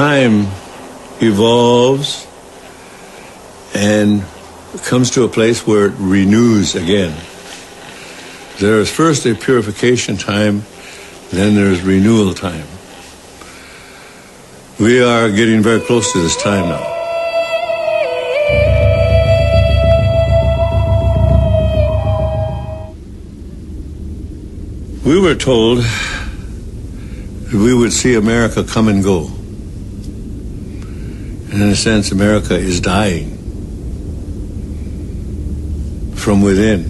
time evolves and comes to a place where it renews again. There is first a purification time, then there's renewal time. We are getting very close to this time now. We were told that we would see America come and go. And in a sense, America is dying from within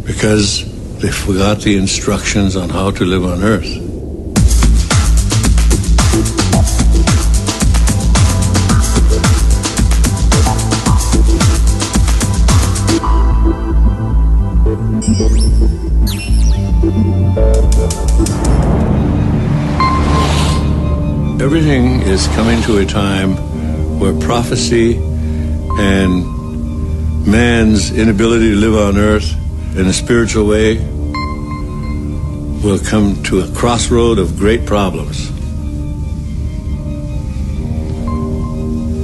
because they forgot the instructions on how to live on earth. Everything is coming to a time where prophecy and man's inability to live on earth in a spiritual way will come to a crossroad of great problems.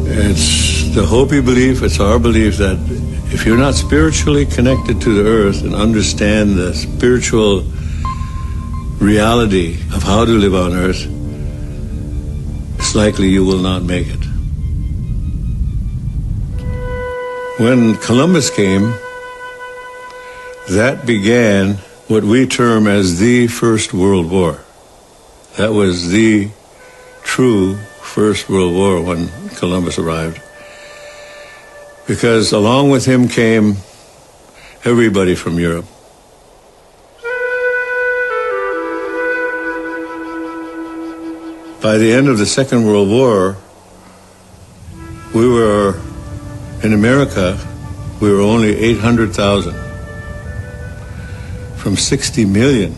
It's the Hopi belief, it's our belief that if you're not spiritually connected to the earth and understand the spiritual reality of how to live on earth, it's likely you will not make it. When Columbus came, that began what we term as the First World War. That was the true First World War when Columbus arrived. Because along with him came everybody from Europe. By the end of the Second World War, we were, in America, we were only 800,000. From 60 million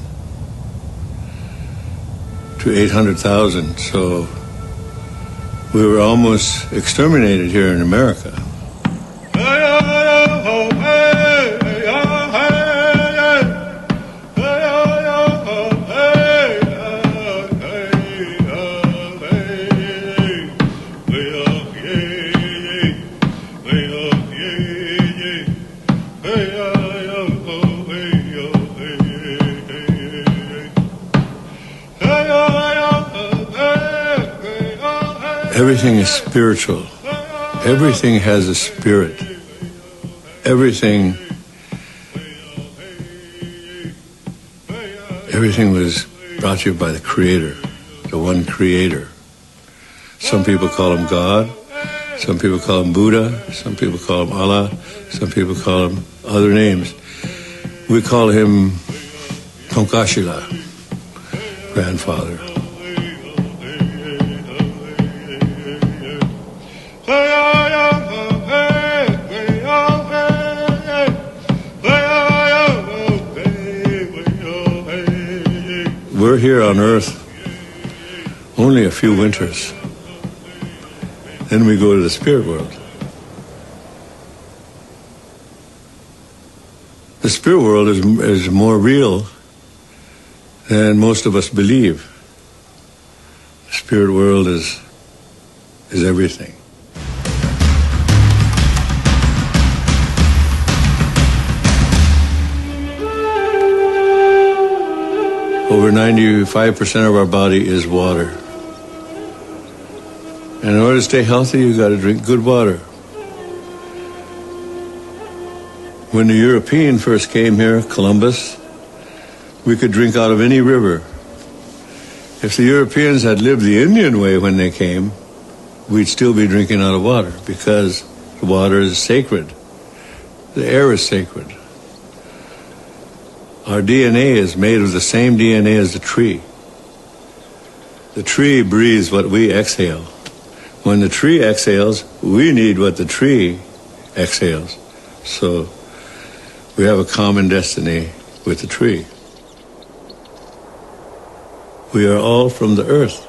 to 800,000. So we were almost exterminated here in America. Everything is spiritual. Everything has a spirit. Everything was brought to you by the Creator, the one Creator. Some people call him God. Some people call him Buddha. Some people call him Allah. Some people call him other names. We call him Tonkashila, grandfather. We're here on Earth only a few winters. Then we go to the spirit world. The spirit world is more real than most of us believe. The spirit world is everything. Over 95% of our body is water. And in order to stay healthy, you got to drink good water. When the European first came here, Columbus, we could drink out of any river. If the Europeans had lived the Indian way when they came, we'd still be drinking out of water because the water is sacred. The air is sacred. Our DNA is made of the same DNA as the tree. The tree breathes what we exhale. When the tree exhales, we need what the tree exhales. So we have a common destiny with the tree. We are all from the earth.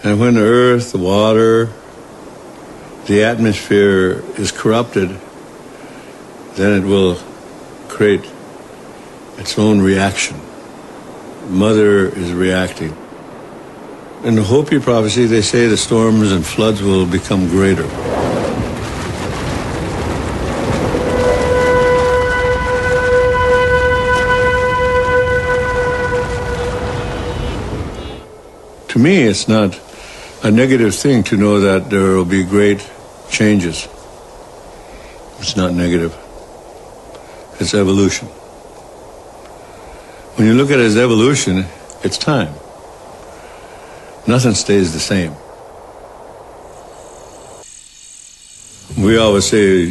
And when the earth, the water, the atmosphere is corrupted, then it will create its own reaction. Mother is reacting. In the Hopi prophecy, they say the storms and floods will become greater. To me, it's not a negative thing to know that there will be great changes. It's not negative. It's evolution. When you look at it as evolution, it's time. Nothing stays the same. We always say,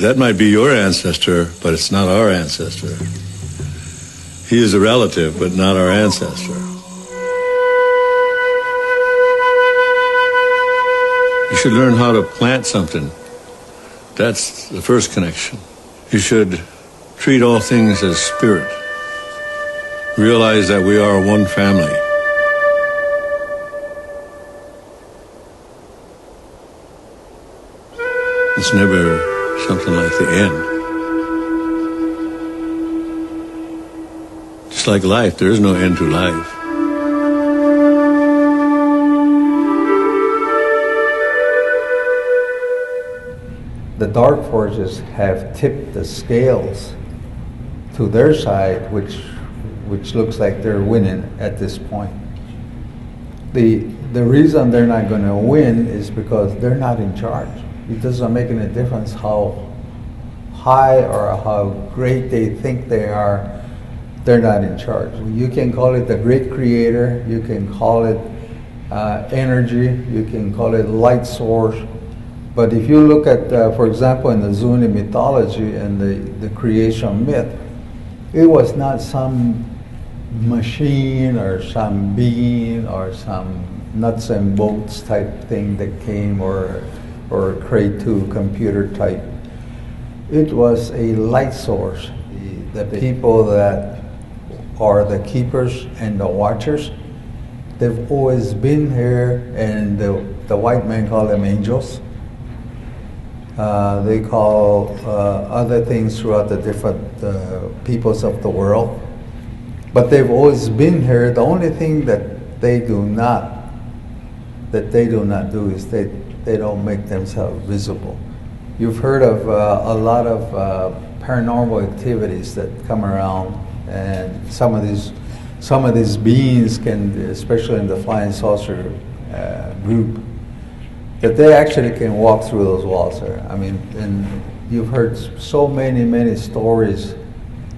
that might be your ancestor, but it's not our ancestor. He is a relative, but not our ancestor. You should learn how to plant something. That's the first connection. You should treat all things as spirit. Realize that we are one family. It's never something like the end. Just like life, there is no end to life. The dark forces have tipped the scales to their side, which looks like they're winning at this point. The reason they're not going to win is because they're not in charge. It doesn't make any difference how high or how great they think they are. They're not in charge. You can call it the great creator, you can call it energy, you can call it light source. But if you look at, for example, in the Zuni mythology and the creation myth, it was not some machine or some being or some nuts and bolts type thing that came or Cray 2 computer type. It was a light source. The people that are the keepers and the watchers, they've always been here, and the white men call them angels. They call other things throughout the different peoples of the world. But they've always been here. The only thing that they do not do is they don't make themselves visible. You've heard of a lot of paranormal activities that come around, and some of these beings can, especially in the flying saucer group, that they actually can walk through those walls there. I mean, and you've heard so many stories,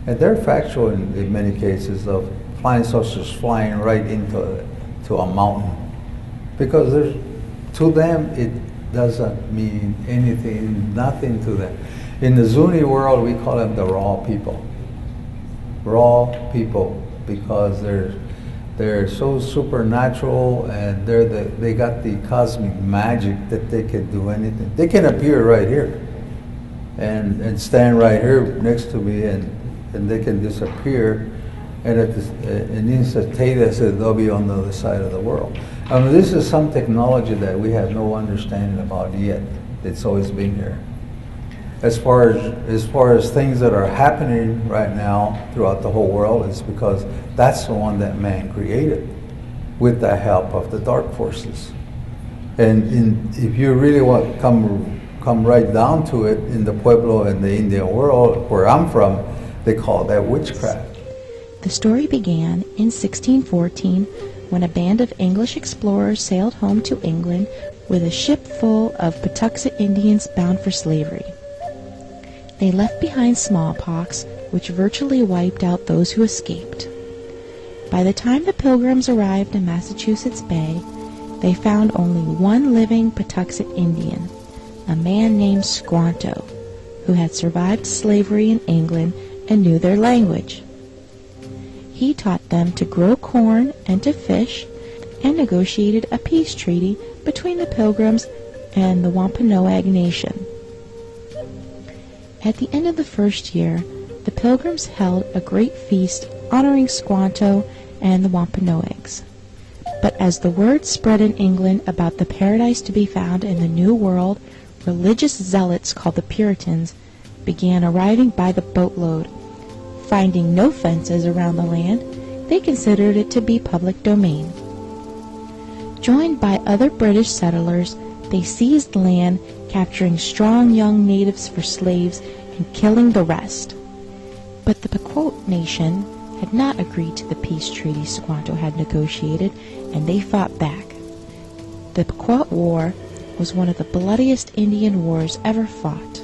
and they're factual in many cases, of flying saucers flying right into a mountain, because to them it doesn't mean anything, nothing to them. In the Zuni world, we call them the raw people. Raw people, because they're so supernatural, and they got the cosmic magic that they can do anything. They can appear right here and stand right here next to me, and they can disappear, and in instantaneous they'll be on the other side of the world. I mean, this is some technology that we have no understanding about yet. It's always been here. As far as things that are happening right now throughout the whole world, it's because that's the one that man created with the help of the dark forces. And if you really want to come right down to it, in the Pueblo and the Indian world, where I'm from, they call that witchcraft. The story began in 1614 when a band of English explorers sailed home to England with a ship full of Patuxet Indians bound for slavery. They left behind smallpox, which virtually wiped out those who escaped. By the time the Pilgrims arrived in Massachusetts Bay, they found only one living Patuxet Indian, a man named Squanto, who had survived slavery in England and knew their language. He taught them to grow corn and to fish, and negotiated a peace treaty between the Pilgrims and the Wampanoag Nation. At the end of the first year, the Pilgrims held a great feast honoring Squanto and the Wampanoags. But as the word spread in England about the paradise to be found in the New World, religious zealots called the Puritans began arriving by the boatload. Finding no fences around the land, they considered it to be public domain. Joined by other British settlers, they seized land, capturing strong young natives for slaves and killing the rest. But the Pequot nation had not agreed to the peace treaty Squanto had negotiated, and they fought back. The Pequot War was one of the bloodiest Indian wars ever fought.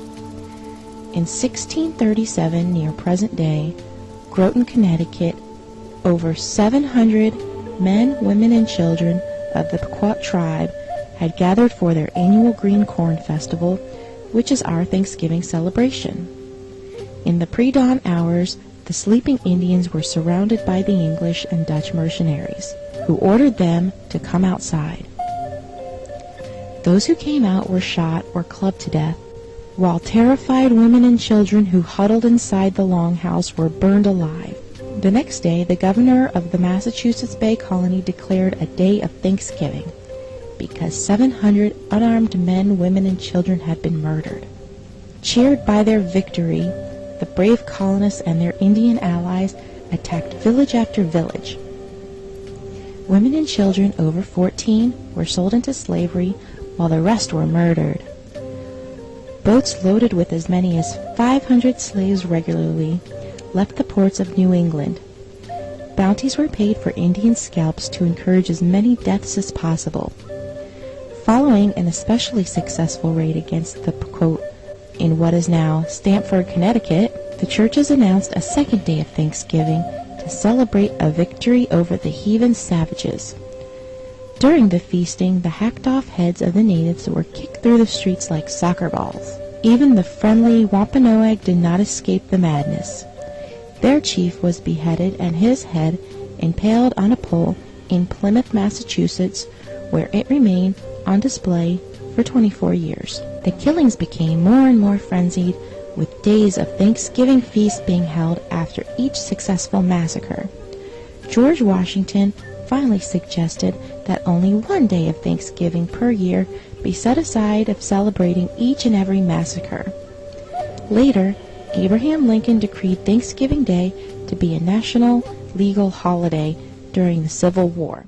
In 1637, near present day, Groton, Connecticut, over 700 men, women, and children of the Pequot tribe had gathered for their annual Green Corn Festival, which is our Thanksgiving celebration. In the pre-dawn hours, the sleeping Indians were surrounded by the English and Dutch mercenaries, who ordered them to come outside. Those who came out were shot or clubbed to death, while terrified women and children who huddled inside the longhouse were burned alive. The next day, the governor of the Massachusetts Bay Colony declared a day of Thanksgiving because 700 unarmed men, women, and children had been murdered. Cheered by their victory, the brave colonists and their Indian allies attacked village after village. Women and children over 14 were sold into slavery, while the rest were murdered. Boats loaded with as many as 500 slaves regularly left the ports of New England. Bounties were paid for Indian scalps to encourage as many deaths as possible. Following an especially successful raid against the Pequot in what is now Stamford, Connecticut, the churches announced a second day of Thanksgiving to celebrate a victory over the heathen savages. During the feasting, the hacked-off heads of the natives were kicked through the streets like soccer balls. Even the friendly Wampanoag did not escape the madness. Their chief was beheaded and his head impaled on a pole in Plymouth, Massachusetts, where it remained on display for 24 years. The killings became more and more frenzied, with days of Thanksgiving feasts being held after each successful massacre. George Washington finally suggested that only one day of Thanksgiving per year be set aside of celebrating each and every massacre. Later, Abraham Lincoln decreed Thanksgiving Day to be a national legal holiday during the Civil War.